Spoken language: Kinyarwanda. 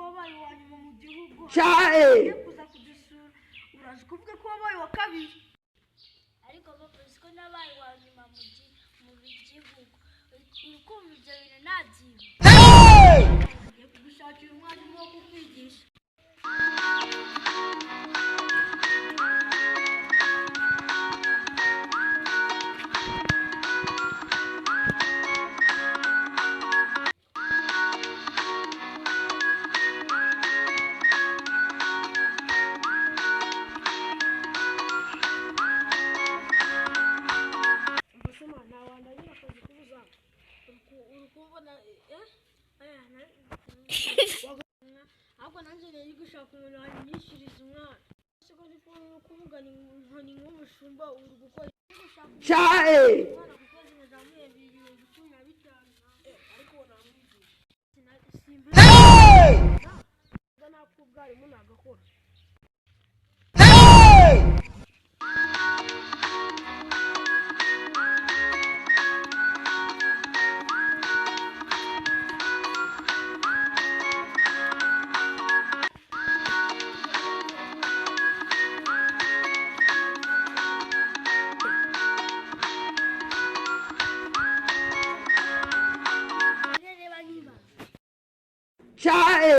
wabaye uwa nyuma mu gihugu Cyae kuza kudusura uraje kuvuga ko wabaye wa kabiri ariko papa siko nabaye uwa nyuma mu gihugu urukumva ibyo bintu ntabyiba ngiye kugushakira umwarimu wo kukwigisha ahubwo nanjye nari gushaka umuntu wanyishyuriza umwana siko ndi kuvuga ni nk'umushumba uri gukora Cyae umwana ku kwezi nazamuhemba 15,000 ariko namwigisha simba nakubwarimu nagakora Cyae